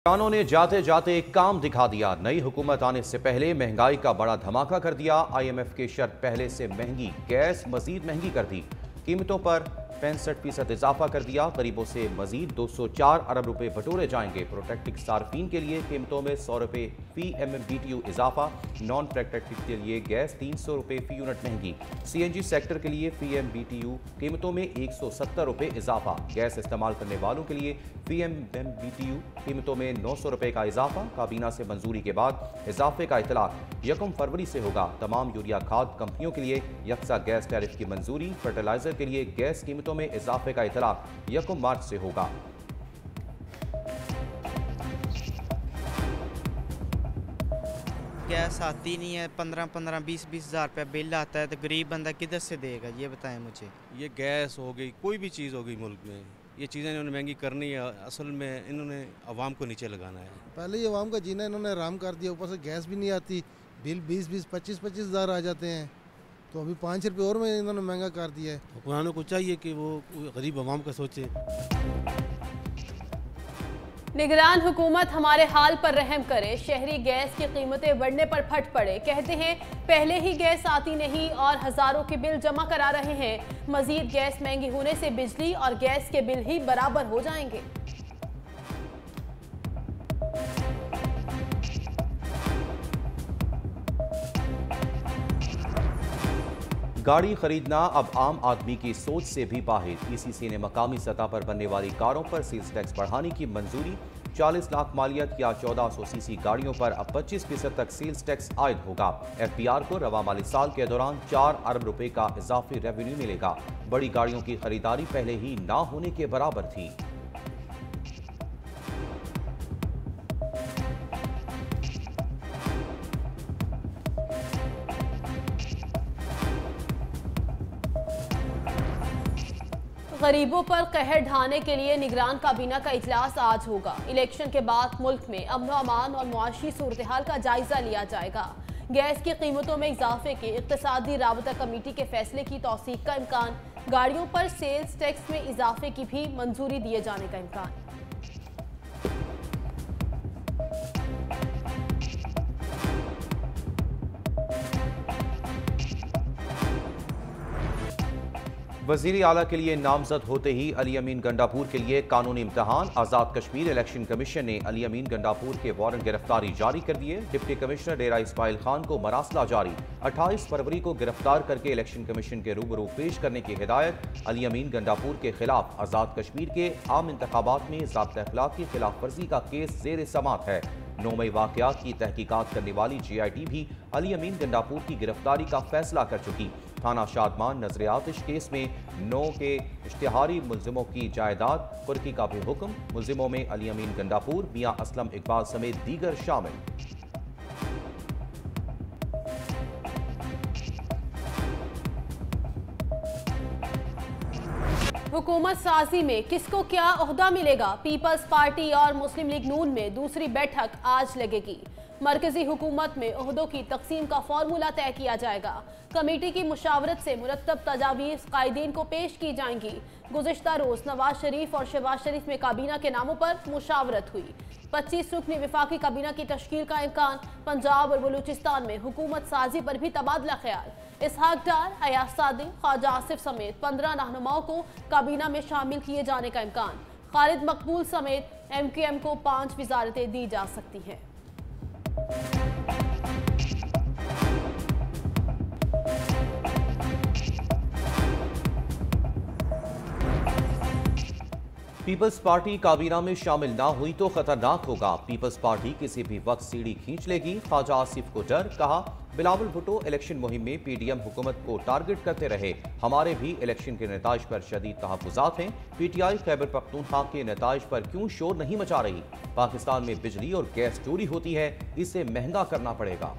किसानों ने जाते जाते एक काम दिखा दिया। नई हुकूमत आने से पहले महंगाई का बड़ा धमाका कर दिया। आईएमएफ की शर्त पहले से महंगी गैस मजीद महंगी कर दी। कीमतों पर 65% इजाफा कर दिया। गरीबों से मजीद 204 अरब रुपए बटोरे जाएंगे। प्रोटेक्टिक सार्फिन के लिए कीमतों में 100 रुपए फी MMBTU इजाफा। नॉन प्रोटेक्टिक के लिए गैस 300 रुपए फी यूनिट महंगी। CNG सेक्टर के लिए फी MMBTU कीमतों में 170 रुपए इजाफा। गैस इस्तेमाल करने वालों के लिए फी MMBTU कीमतों में 900 रुपए का इजाफा। काबीना से मंजूरी के बाद इजाफे का इतलाक 1 फरवरी से होगा। तमाम यूरिया खाद कंपनियों के लिए यकसा गैस टैरिफ की मंजूरी। फर्टिलाइजर के लिए गैस कीमतों में इजाफे का इतलाक 1 मार्च से होगा। गैस आती नहीं है, 15-15, 20-20 हज़ार रुपया बिल आता है, तो गरीब बंदा किधर से देगा? ये बताएं मुझे। ये गैस हो गई, कोई भी चीज़ हो गई मुल्क में, ये चीज़ें इन्होंने महंगी करनी है। असल में इन्होंने अवाम को नीचे लगाना है। पहले ही अवाम का जीना इन्होंने आराम कर दिया, ऊपर से गैस भी नहीं आती, बिल 20-20, 25-25 हज़ार आ जाते हैं। तो अभी 5 रुपये और में इन्होंने महंगा कर दिया है। हुक्मरानों को चाहिए कि वो गरीब अवाम का सोचें। निगरान हुकूमत हमारे हाल पर रहम करे। शहरी गैस की कीमतें बढ़ने पर फट पड़े। कहते हैं पहले ही गैस आती नहीं और हजारों के बिल जमा करा रहे हैं। मजीद गैस महंगी होने से बिजली और गैस के बिल ही बराबर हो जाएंगे। गाड़ी खरीदना अब आम आदमी की सोच से भी बाहर। ECC ने मकामी सतह पर बनने वाली कारों पर सेल्स टैक्स बढ़ाने की मंजूरी। 40 लाख मालियत या 1400 सीसी गाड़ियों पर अब 25% तक सेल्स टैक्स आयद होगा। FBR को रवा माली साल के दौरान 4 अरब रुपए का इजाफी रेवेन्यू मिलेगा। बड़ी गाड़ियों की खरीदारी पहले ही ना होने के बराबर थी। गरीबों पर कहर ढाने के लिए निगरान काबीना का इजलास आज होगा। इलेक्शन के बाद मुल्क में अमन अमान और मुआशी सूरत हाल का जायजा लिया जाएगा। गैस की कीमतों में इजाफे के इक्तिसादी राबता कमेटी के फैसले की तौसीक का इम्कान। गाड़ियों पर सेल्स टैक्स में इजाफे की भी मंजूरी दिए जाने का इम्कान। वज़ीर आला के लिए नामजद होते ही अली अमीन गंडापुर के लिए कानूनी इम्तहान। आज़ाद कश्मीर इलेक्शन कमीशन ने अली अमीन गंडापुर के वारंट गिरफ्तारी जारी कर दिए। डिप्टी कमिश्नर डेरा इस्माइल खान को मरासला जारी। 28 फरवरी को गिरफ्तार करके इलेक्शन कमीशन के रूबरू पेश करने की हिदायत। अली अमीन गंडापुर के खिलाफ आज़ाद कश्मीर के आम इंतखाबात में ज़ाब्ता अखलाक की खिलाफ वर्जी का केस जेर समात है। 9 मई वाक़यात की तहकीकात करने वाली GIT भी अली अमीन गंडापुर की गिरफ्तारी का फैसला कर चुकी। थाना शादमान नजर आतिश केस में 9 के इश्तिहारी मुल्जिमों की जायदाद कुर्की का भी हुक्म। मुल्जिमों में अली अमीन गंडापुर, मियां असलम इकबाल समेत दीगर शामिल। हुकूमत साजी में किसको क्या ओहदा मिलेगा? पीपल्स पार्टी और मुस्लिम लीग नून में दूसरी बैठक आज लगेगी। मरकजी हुकूमत में ओहदों की तकसीम का फॉर्मूला तय किया जाएगा। कमेटी की मुशावरत से मुरत्तब तजावीज़ कायदीन को पेश की जाएंगी। गुज़िश्ता रोज़ नवाज शरीफ और शहबाज शरीफ में काबीना के नामों पर मुशावरत हुई। 25 रुकनी विफाकी काबीना की तश्कील का इम्कान। पंजाब और बलूचिस्तान में हुकूमत साजी पर भी तबादला ख्याल। इसहाक डार, अयाज सादिक, ख्वाजा आसिफ समेत 15 रहनुमाओं को काबीना में शामिल किए जाने का इम्कान। खालिद मकबूल समेत MQM को 5 वजारतें दी जा सकती हैं। पीपल्स पार्टी काबीना में शामिल ना हुई तो खतरनाक होगा। पीपल्स पार्टी किसी भी वक्त सीढ़ी खींच लेगी। ख्वाजा आसिफ को डर। कहा बिलावल भुट्टो इलेक्शन मुहिम में PDM हुकूमत को टारगेट करते रहे। हमारे भी इलेक्शन के नताइज पर शदीद तहफ़्फ़ुज़ात हैं। PTI खैबर पख्तूनख्वा के नताइज पर क्यों शोर नहीं मचा रही? पाकिस्तान में बिजली और गैस चोरी होती है, इसे महंगा करना पड़ेगा।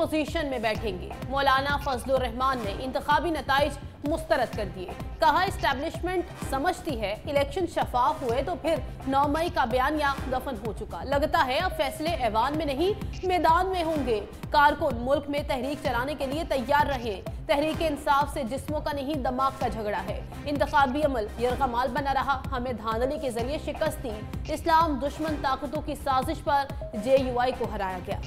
ऑपोजिशन में बैठेंगे। मौलाना फजलुर रहमान ने इंतखाबी नताइज मुस्तरद कर दिए। कहा इस्टेब्लिशमेंट समझती है इलेक्शन शफाफ हुए तो फिर 9 मई का बयानिया दफन हो चुका। लगता है अब फैसले ऐवान में नहीं मैदान में होंगे। कारकुन मुल्क में तहरीक चलाने के लिए तैयार रहे। तहरीक इंसाफ से जिस्मों का नहीं दिमाग का झगड़ा है। इंतखाबी अमल यरगमाल बना रहा। हमें धांधली के जरिए शिकस्त दी। इस्लाम दुश्मन ताकतों की साजिश पर JUI को हराया गया।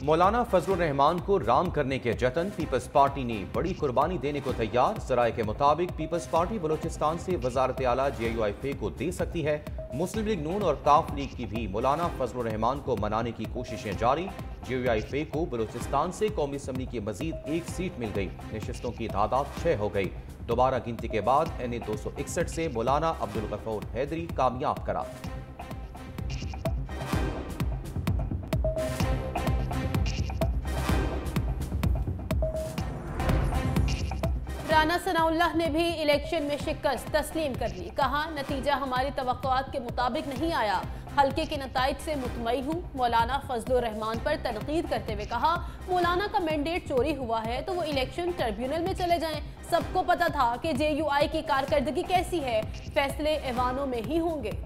मौलाना फजलुर रहमान को राम करने के जतन। पीपल्स पार्टी ने बड़ी कुर्बानी देने को तैयार। जराए के मुताबिक पीपल्स पार्टी बलोचिस्तान से वजारत आला JUI फे को दे सकती है। मुस्लिम लीग नून और काफ लीग की भी मौलाना फजलुर रहमान को मनाने की कोशिशें जारी। JUI फे को बलोचिस्तान से कौमी असम्बली की मजीद 1 सीट मिल गई। नशिस्तों की तादाद 6 हो गई। दोबारा गिनती के बाद NA 261 से मौलाना अब्दुल गफूर हैदरी कामयाब करा। राना सनाउल्लाह ने भी इलेक्शन में शिकस्त तस्लीम कर ली। कहा नतीजा हमारी तवक्कुआत के मुताबिक नहीं आया। हल्के के नताइज से मुतमईन हूँ। मौलाना फजलुर रहमान पर तनकीद करते हुए कहा मौलाना का मैंडेट चोरी हुआ है तो वो इलेक्शन ट्रिब्यूनल में चले जाएं। सबको पता था कि JUI की कारकर्दगी कैसी है। फैसले ऐवानों में ही होंगे।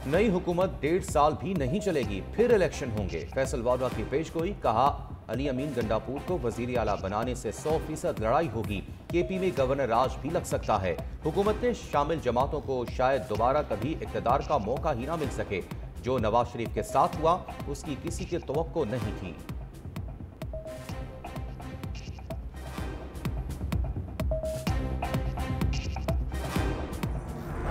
नई हुकूमत 1.5 साल भी नहीं चलेगी, फिर इलेक्शन होंगे। फैसल वाडा की पेशगोई। कहा अली अमीन गंडापुर को वजीर आला बनाने से 100% लड़ाई होगी। KP में गवर्नर राज भी लग सकता है। हुकूमत ने शामिल जमातों को शायद दोबारा कभी इक़्तिदार का मौका ही ना मिल सके। जो नवाज शरीफ के साथ हुआ उसकी किसी की तवक्को नहीं थी।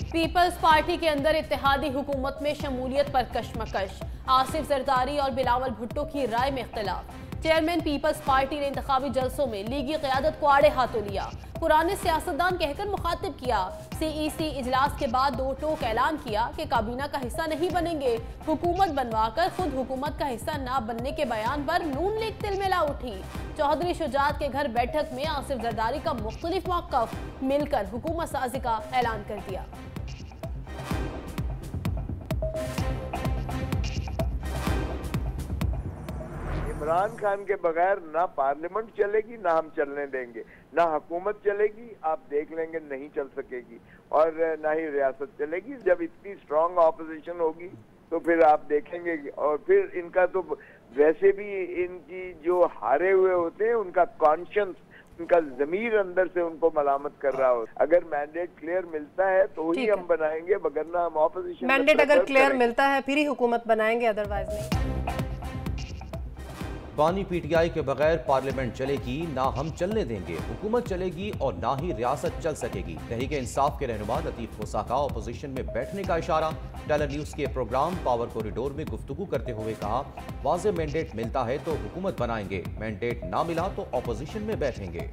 पीपल्स पार्टी के अंदर इत्तेहादी हुकूमत में शमूलियत पर कशमकश। आसिफ जरदारी और बिलावल भुट्टो की राय में इख्तिलाफ। चेयरमैन पीपल्स पार्टी ने इंतखाबी जलसों में लीगी क़यादत को आड़े हाथों लिया। पुराने सियासतदान कहकर मुखातिब किया। CEC इजलास के बाद 2 टोक ऐलान किया कि काबीना का हिस्सा नहीं बनेंगे। हुकूमत बनवाकर खुद हुकूमत का हिस्सा ना बनने के बयान पर नून लीग तिलमिला उठी। चौधरी शुजात के घर बैठक में आसिफ जरदारी का मुख्तलिफ मौक़िफ़ मिलकर हुकूमत साजी का ऐलान कर दिया। इमरान खान के बगैर ना पार्लियामेंट चलेगी, ना हम चलने देंगे, ना हुकूमत चलेगी, आप देख लेंगे नहीं चल सकेगी, और ना ही रियासत चलेगी। जब इतनी स्ट्रांग ऑपोजिशन होगी तो फिर आप देखेंगे। और फिर इनका तो वैसे भी इनकी जो हारे हुए होते हैं उनका कॉन्शियंस, उनका ज़मीर अंदर से उनको मलामत कर रहा हो। अगर मैंडेट क्लियर मिलता है तो ही हम बनाएंगे, वगरना हम ऑपोजिशन। मैंडेट अगर क्लियर मिलता है फिर ही हुकूमत बनाएंगे, अदरवाइज नहीं। बानी PTI के बगैर पार्लियामेंट चलेगी, ना हम चलने देंगे। हुकूमत चलेगी और ना ही रियासत चल सकेगी। तहरीक इंसाफ के रहनुमा लतीफ मूसा का अपोजिशन में बैठने का इशारा। टेलर न्यूज़ के प्रोग्राम पावर कॉरिडोर में गुफ्तगू करते हुए कहा वाज़ेह मैंडेट मिलता है तो हुकूमत बनाएंगे, मैंडेट ना मिला तो अपोजिशन में बैठेंगे।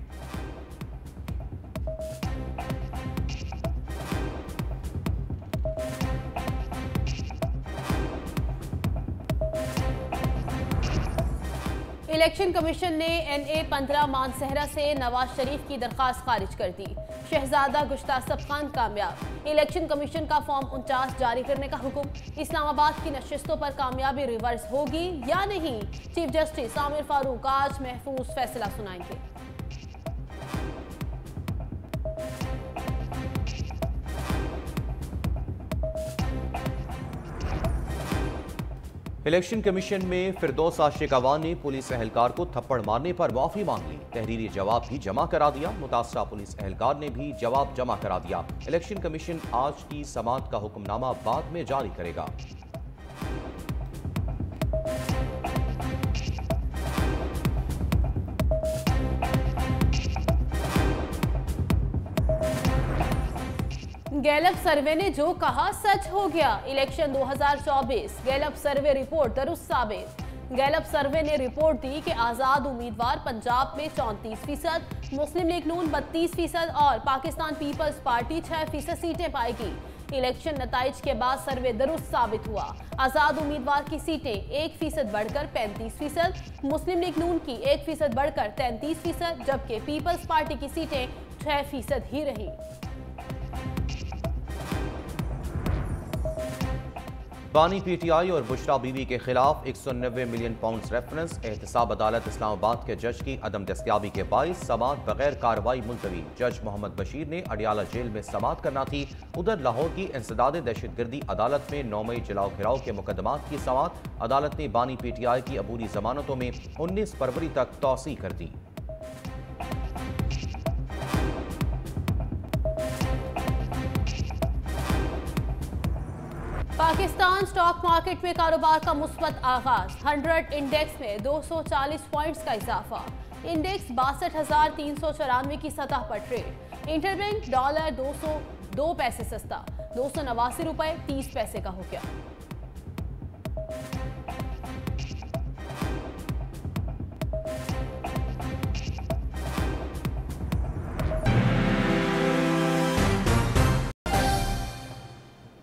इलेक्शन कमीशन ने NA 15 मानसहरा से नवाज शरीफ की दरखास्त खारिज कर दी। शहजादा गुश्तासफ खान कामयाब। इलेक्शन कमीशन का फॉर्म 49 जारी करने का हुक्म। इस्लामाबाद की नशिस्तों पर कामयाबी रिवर्स होगी या नहीं, चीफ जस्टिस आमिर फारूक आज महफूज फैसला सुनाएंगे। इलेक्शन कमीशन में फिरदौस आशिक अवान ने पुलिस एहलकार को थप्पड़ मारने पर माफी मांग ली। तहरीरी जवाब भी जमा करा दिया। मुतासरा पुलिस एहलकार ने भी जवाब जमा करा दिया। इलेक्शन कमीशन आज की समाअत का हुक्मनामा बाद में जारी करेगा। गैलप सर्वे ने जो कहा सच हो गया। इलेक्शन 2024 गैलप सर्वे रिपोर्ट दुरुस्त साबित। गैलप सर्वे ने रिपोर्ट दी कि आज़ाद उम्मीदवार पंजाब में 34%, मुस्लिम लीग नून 32% और पाकिस्तान पीपल्स पार्टी 6% सीटें पाएगी। इलेक्शन नताइज के बाद सर्वे दुरुस्त साबित हुआ। आजाद उम्मीदवार की सीटें 1% बढ़कर 35%, मुस्लिम लीग नून की 1% बढ़कर 33%, जबकि पीपल्स पार्टी की सीटें 6% ही रही। बानी पीटीआई और बुशरा बीवी के खिलाफ 190 मिलियन पाउंड रेफरेंस। एहतसाब अदालत इस्लामाबाद के जज की अदम दस्तयाबी के बाइस समाअत बगैर कार्रवाई मुलतवी। जज मोहम्मद बशीर ने अडियाला जेल में समाअत करना थी। उधर लाहौर की इंसदाद दहशतगर्दी अदालत में 9 मई जलाओ घिराव के मुकदमात की समाअत। अदालत ने बानी पीटीआई की अबूरी जमानतों में 19 फरवरी तक तौसी कर दी। पाकिस्तान स्टॉक मार्केट में कारोबार का मुस्बत आगाज। 100 इंडेक्स में 240 पॉइंट्स का इजाफा। इंडेक्स 62,394 की सतह पर ट्रेड। इंटरबैंक डॉलर 202 पैसे सस्ता, 289 रुपए 30 पैसे का हो गया।